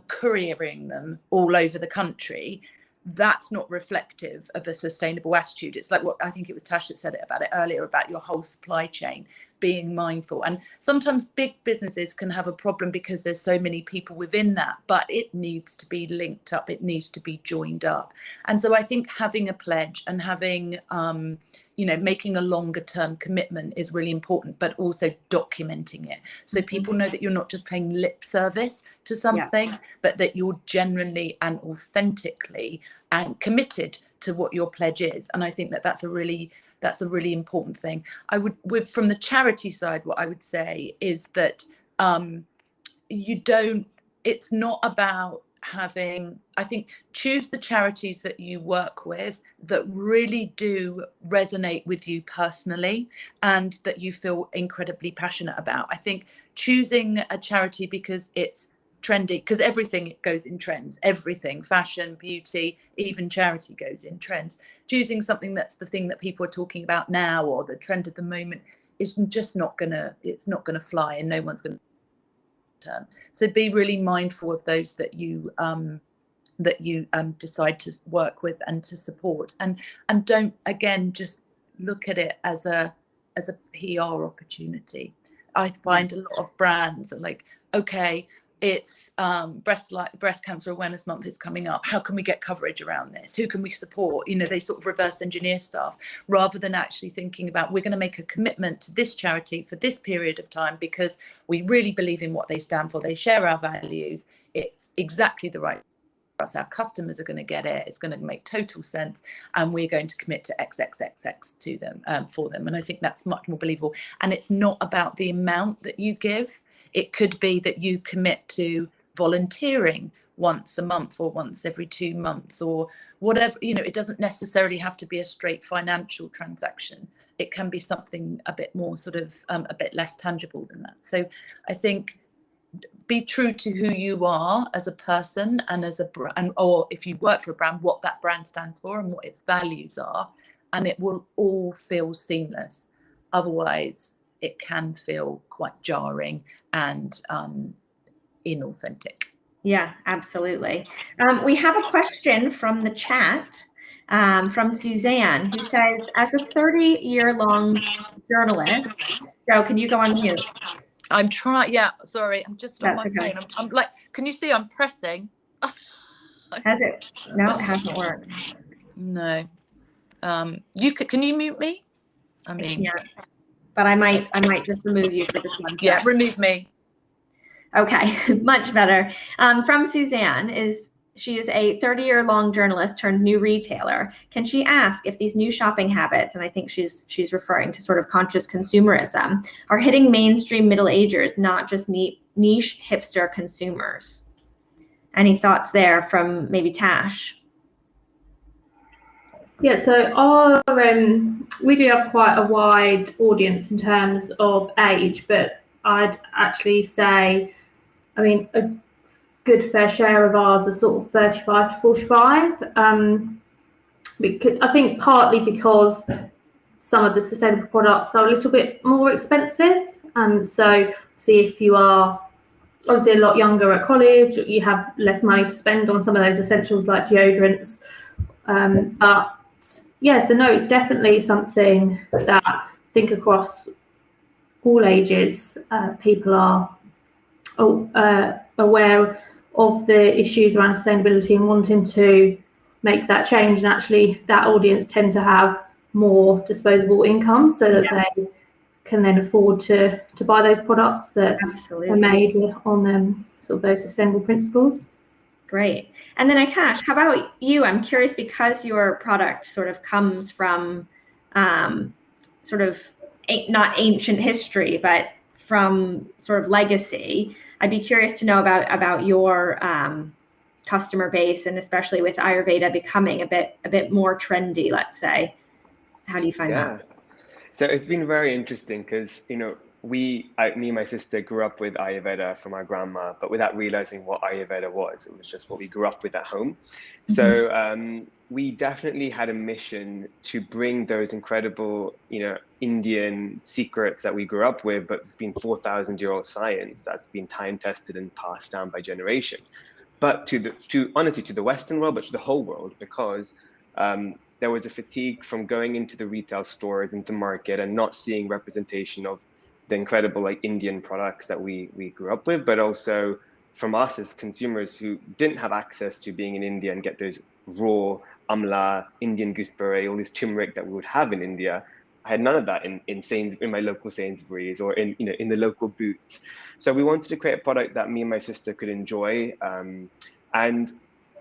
couriering them all over the country. That's not reflective of a sustainable attitude. It's like what I think it was Tash that said it earlier about your whole supply chain being mindful. And sometimes big businesses can have a problem because there's so many people within that, but it needs to be linked up. It needs to be joined up. And so I think having a pledge and having, making a longer term commitment is really important, but also documenting it. So people know that you're not just paying lip service to something, but that you're genuinely and authentically and committed to what your pledge is. And I think that that's a really important thing. From the charity side, what I would say is that it's not about choose the charities that you work with that really do resonate with you personally and that you feel incredibly passionate about. I think choosing a charity because it's trendy, because everything goes in trends, everything, fashion, beauty, even charity goes in trends. Choosing something that's the thing that people are talking about now or the trend of the moment is just not gonna fly, and no one's gonna turn. So be really mindful of those that you decide to work with and to support, and don't again just look at it as a PR opportunity. I find a lot of brands are like, okay, it's breast cancer awareness month is coming up, how can we get coverage around this, who can we support? They sort of reverse engineer stuff rather than actually thinking about, we're going to make a commitment to this charity for this period of time because we really believe in what they stand for, they share our values, it's exactly the right for us, our customers are going to get it, it's going to make total sense, and we're going to commit to XXXX to them for them. And I think that's much more believable. And it's not about the amount that you give. It could be that you commit to volunteering once a month or once every 2 months or whatever. It doesn't necessarily have to be a straight financial transaction. It can be something a bit more sort of a bit less tangible than that. So I think be true to who you are as a person and as a brand, or if you work for a brand, what that brand stands for and what its values are, and it will all feel seamless. Otherwise, it can feel quite jarring and inauthentic. Yeah, absolutely. We have a question from the chat from Suzanne, who says, as a 30-year-long journalist, Joe, can you go on mute? I'm trying. Yeah, sorry. I'm just on That's my okay. phone. I'm like, can you see I'm pressing? Has it? No, it hasn't worked. No. Can you mute me? I mean, I can't, but I might just remove you for just one second. yeah, remove me. Okay, much better. From Suzanne, she is a 30-year-long journalist turned new retailer. Can she ask if these new shopping habits, and I think she's referring to sort of conscious consumerism, are hitting mainstream middle agers, not just niche hipster consumers? Any thoughts there from maybe Tash? Yeah, so we do have quite a wide audience in terms of age, but I'd actually say, I mean, a good fair share of ours are sort of 35 to 45. I think partly because some of the sustainable products are a little bit more expensive. So see, if you are obviously a lot younger at college, you have less money to spend on some of those essentials like deodorants. But yeah, so no, it's definitely something that I think across all ages, people are aware of the issues around sustainability and wanting to make that change. And actually, that audience tend to have more disposable income, so that they can then afford to buy those products that are made on sort of those sustainable principles. Great. And then Akash, how about you? I'm curious, because your product sort of comes from sort of not ancient history, but from sort of legacy. I'd be curious to know about your customer base, and especially with Ayurveda becoming a bit more trendy, let's say. How do you find that? So it's been very interesting because, you know, me and my sister grew up with Ayurveda from our grandma, but without realizing what Ayurveda was. It was just what we grew up with at home. Mm-hmm. So we definitely had a mission to bring those incredible, you know, Indian secrets that we grew up with, but it's been 4,000-year-old science that's been time tested and passed down by generation. But honestly, to the Western world, but to the whole world, because there was a fatigue from going into the retail stores, into market, and not seeing representation of the incredible like Indian products that we grew up with, but also from us as consumers who didn't have access to being in India and get those raw amla, Indian gooseberry, all this turmeric that we would have in India. I had none of that in my local Sainsbury's or in the local Boots. So we wanted to create a product that me and my sister could enjoy, and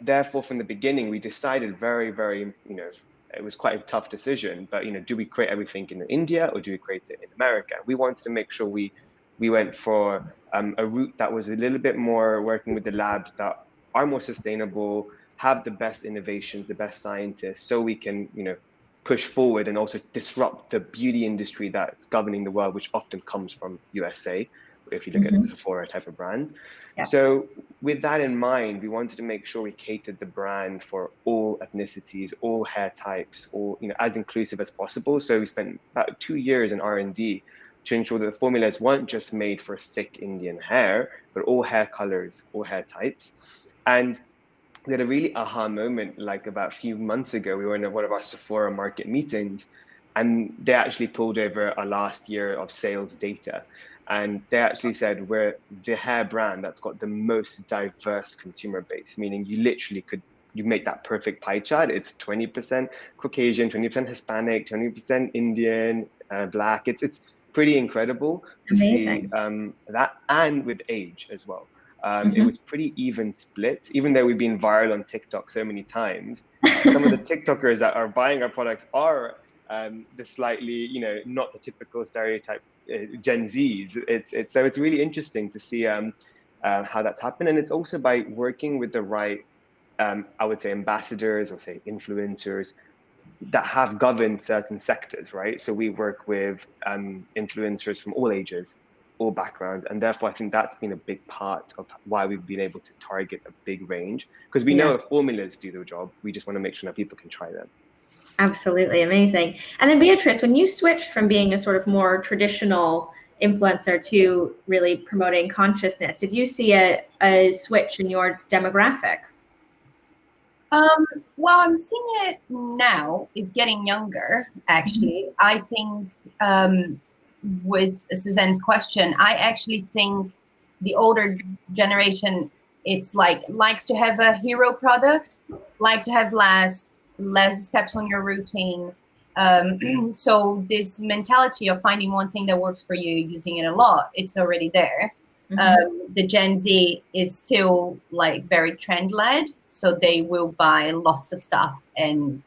therefore from the beginning we decided very, very, you know, it was quite a tough decision, but, you know, do we create everything in India or do we create it in America? We wanted to make sure we went for a route that was a little bit more working with the labs that are more sustainable, have the best innovations, the best scientists, so we can, you know, push forward and also disrupt the beauty industry that's governing the world, which often comes from USA, if you look at the Sephora type of brands. Yeah. So with that in mind, we wanted to make sure we catered the brand for all ethnicities, all hair types, all, you know, as inclusive as possible. So we spent about 2 years in R&D to ensure that the formulas weren't just made for thick Indian hair, but all hair colors, all hair types. And we had a really aha moment, like about a few months ago. We were in one of our Sephora market meetings, and they actually pulled over our last year of sales data. And they actually said we're the hair brand that's got the most diverse consumer base, meaning you literally you make that perfect pie chart. It's 20% Caucasian, 20% Hispanic, 20% Indian, Black. It's pretty incredible to see that, and with age as well. It was pretty even split, even though we've been viral on TikTok so many times. Some of the TikTokers that are buying our products are the slightly, you know, not the typical stereotype Gen Zs. So it's really interesting to see how that's happened. And it's also by working with the right, I would say, ambassadors or say influencers that have governed certain sectors, right? So we work with influencers from all ages, all backgrounds, and therefore I think that's been a big part of why we've been able to target a big range, because we know if formulas do their job, we just want to make sure that people can try them. Absolutely amazing. And then Beatrice, when you switched from being a sort of more traditional influencer to really promoting consciousness. Did you see a switch in your demographic? Well, I'm seeing it now. It's getting younger, actually. I think with Suzanne's question, I actually think the older generation, it's like likes to have a hero product, like to have less steps on your routine. So this mentality of finding one thing that works for you, using it a lot, it's already there. The Gen Z is still like very trend led, so they will buy lots of stuff and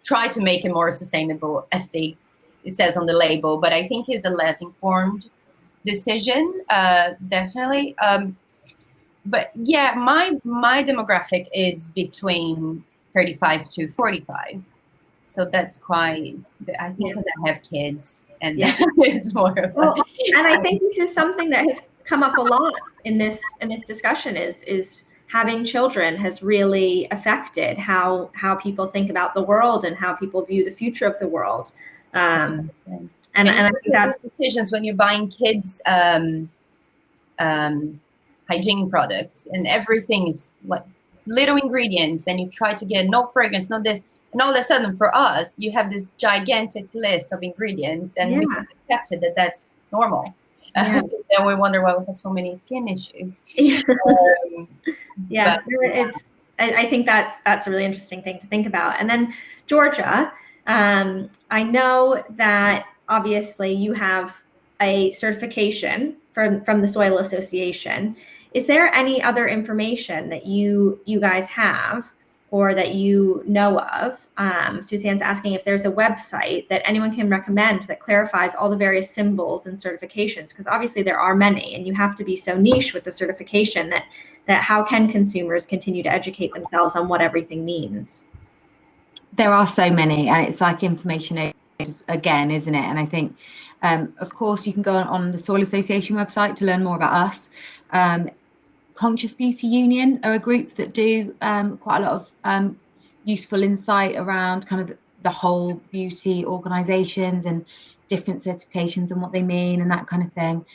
try to make it more sustainable, as it says on the label. But I think it's a less informed decision, definitely. But yeah, my demographic is between 35 to 45, so that's quite. I think because I have kids. And it's more and I think this is something that has come up a lot in this discussion is having children has really affected how people think about the world and how people view the future of the world. And I think that's decisions when you're buying kids hygiene products, and everything is like little ingredients, and you try to get no fragrance, no this. And all of a sudden, for us, you have this gigantic list of ingredients, and we just accepted that that's normal. Then we wonder why we have so many skin issues. I think that's a really interesting thing to think about. And then, Georgia, I know that obviously you have a certification from the Soil Association. Is there any other information that you guys have or that you know of? Suzanne's asking if there's a website that anyone can recommend that clarifies all the various symbols and certifications, because obviously there are many, and you have to be so niche with the certification that how can consumers continue to educate themselves on what everything means? There are so many, and it's like information again, isn't it? And I think, of course, you can go on the Soil Association website to learn more about us. Conscious Beauty Union are a group that do quite a lot of useful insight around kind of the whole beauty organisations and different certifications and what they mean and that kind of thing.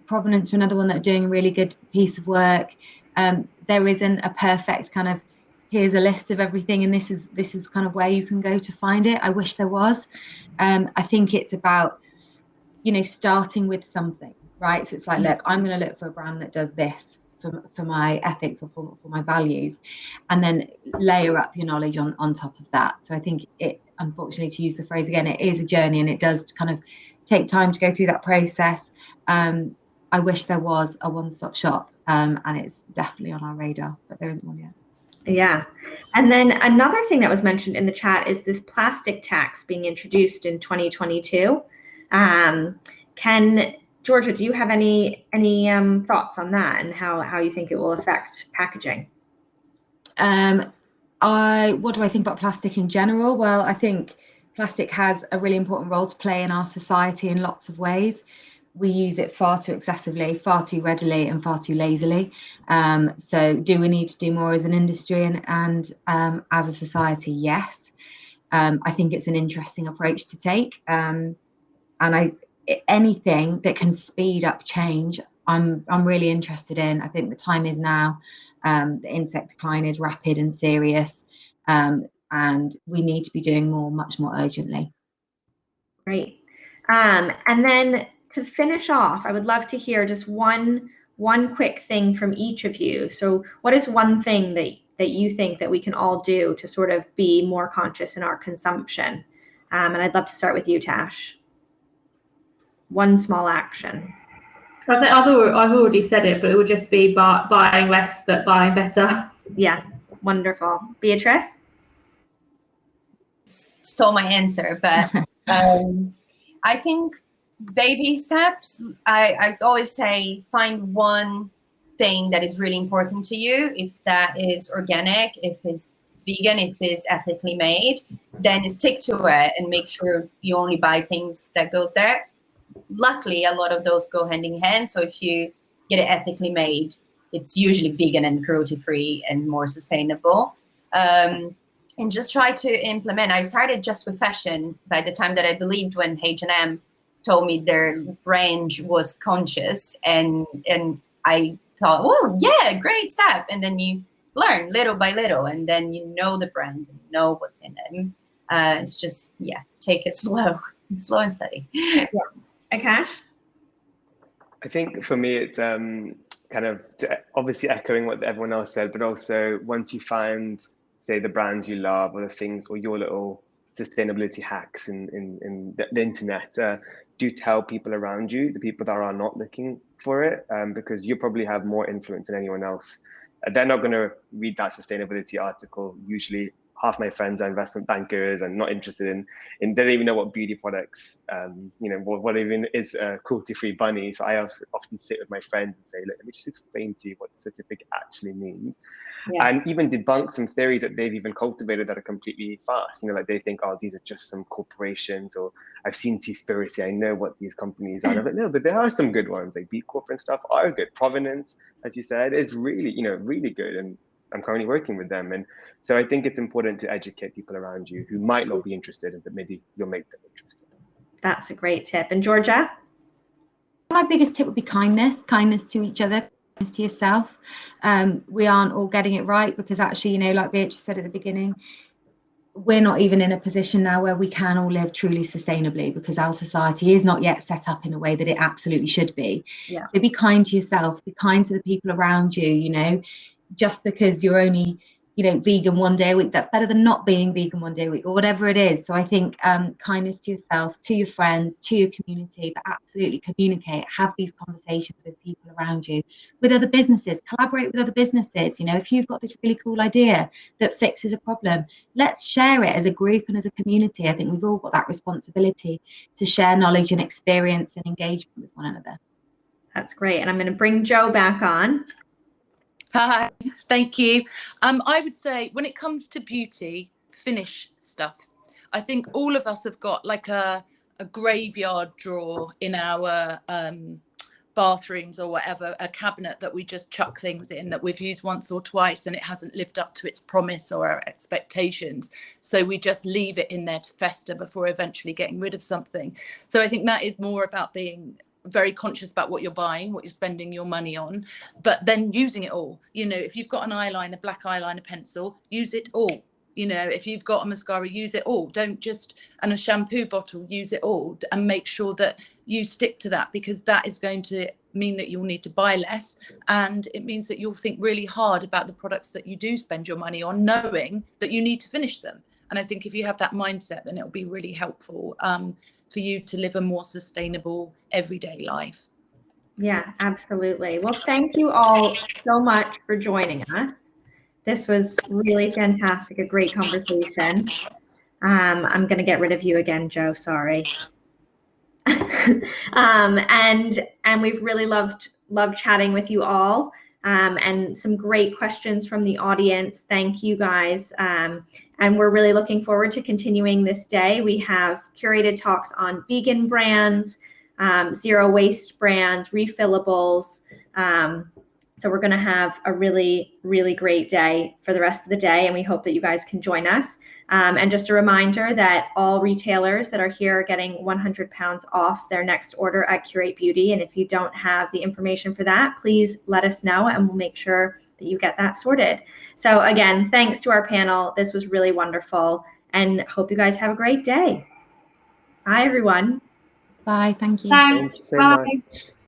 Provenance are another one that are doing a really good piece of work. There isn't a perfect kind of here's a list of everything and this is kind of where you can go to find it. I wish there was. I think it's about, starting with something. Right, so it's like, look, I'm going to look for a brand that does this for my ethics or for my values, and then layer up your knowledge on top of that. So I think it, unfortunately, to use the phrase again, it is a journey, and it does kind of take time to go through that process. I wish there was a one-stop shop, and it's definitely on our radar, but there isn't one yet. Yeah. And then another thing that was mentioned in the chat is this plastic tax being introduced in 2022. Georgia, do you have any thoughts on that and how you think it will affect packaging? What do I think about plastic in general? Well, I think plastic has a really important role to play in our society in lots of ways. We use it far too excessively, far too readily, and far too lazily. So do we need to do more as an industry and as a society? Yes. I think it's an interesting approach to take. And anything that can speed up change, I'm really interested in. I think the time is now. The insect decline is rapid and serious, and we need to be doing more, much more urgently. Great. And then to finish off, I would love to hear just one quick thing from each of you. So what is one thing that you think that we can all do to sort of be more conscious in our consumption? And I'd love to start with you, Tash. One small action. I think I've already said it, but it would just be buying less but buying better. Yeah, wonderful. Beatrice? Stole my answer, but I think baby steps. I always say find one thing that is really important to you. If that is organic, if it's vegan, if it's ethically made, then stick to it and make sure you only buy things that goes there. Luckily, a lot of those go hand in hand. So if you get it ethically made, it's usually vegan and cruelty-free and more sustainable. And just try to implement. I started just with fashion by the time that I believed when H&M told me their range was conscious, and I thought, oh yeah, great step. And then you learn little by little, and then you know the brands and know what's in them. It's just, yeah, take it slow and steady. Yeah. Akash? I think for me, it's kind of obviously echoing what everyone else said, but also once you find, say, the brands you love or the things or your little sustainability hacks in the internet, do tell people around you, the people that are not looking for it, because you probably have more influence than anyone else. They're not going to read that sustainability article. Usually half my friends are investment bankers and not interested in they don't even know what beauty products, what even is a cruelty-free bunny. So I often sit with my friends and say, look, let me just explain to you what the certificate actually means. Yeah. And even debunk some theories that they've even cultivated that are completely false. Like they think, oh, these are just some corporations, or I've seen Seaspiracy, I know what these companies are. And I'm like, no, but there are some good ones, like B Corp and stuff are good. Provenance, as you said, is really, really good. And I'm currently working with them. And so I think it's important to educate people around you who might not be interested, but maybe you'll make them interested. That's a great tip. And Georgia? My biggest tip would be kindness to each other, kindness to yourself. We aren't all getting it right, because actually, like Beatrice said at the beginning, we're not even in a position now where we can all live truly sustainably, because our society is not yet set up in a way that it absolutely should be. Yeah. So be kind to yourself, be kind to the people around you. Just because you're only vegan one day a week, that's better than not being vegan one day a week, or whatever it is. So I think kindness to yourself, to your friends, to your community, but absolutely communicate, have these conversations with people around you, with other businesses, collaborate with other businesses. If you've got this really cool idea that fixes a problem, let's share it as a group and as a community. I think we've all got that responsibility to share knowledge and experience and engagement with one another. That's great. And I'm going to bring Jo back on. Hi, thank you. I would say when it comes to beauty, finish stuff. I think all of us have got like a graveyard drawer in our bathrooms or whatever, a cabinet that we just chuck things in that we've used once or twice and it hasn't lived up to its promise or our expectations. So we just leave it in there to fester before eventually getting rid of something. So I think that is more about being very conscious about what you're buying, what you're spending your money on, but then using it all. If you've got an eyeliner, black eyeliner pencil, use it all. If you've got a mascara, use it all. Don't just, and a shampoo bottle, use it all, and make sure that you stick to that, because that is going to mean that you'll need to buy less, and it means that you'll think really hard about the products that you do spend your money on, knowing that you need to finish them. And I think if you have that mindset, then it'll be really helpful for you to live a more sustainable everyday life. Yeah, absolutely. Well, thank you all so much for joining us. This was really fantastic, a great conversation. I'm going to get rid of you again, Jo, sorry. And we've really loved chatting with you all, and some great questions from the audience. Thank you guys. And we're really looking forward to continuing this day. We have curated talks on vegan brands, zero waste brands, refillables. So we're going to have a really, really great day for the rest of the day, and we hope that you guys can join us. And just a reminder that all retailers that are here are getting £100 off their next order at Curate Beauty. And if you don't have the information for that, please let us know and we'll make sure that you get that sorted. So again, thanks to our panel. This was really wonderful, and hope you guys have a great day. Bye, everyone. Bye. Thank you. Thanks. Thank you so Bye. much.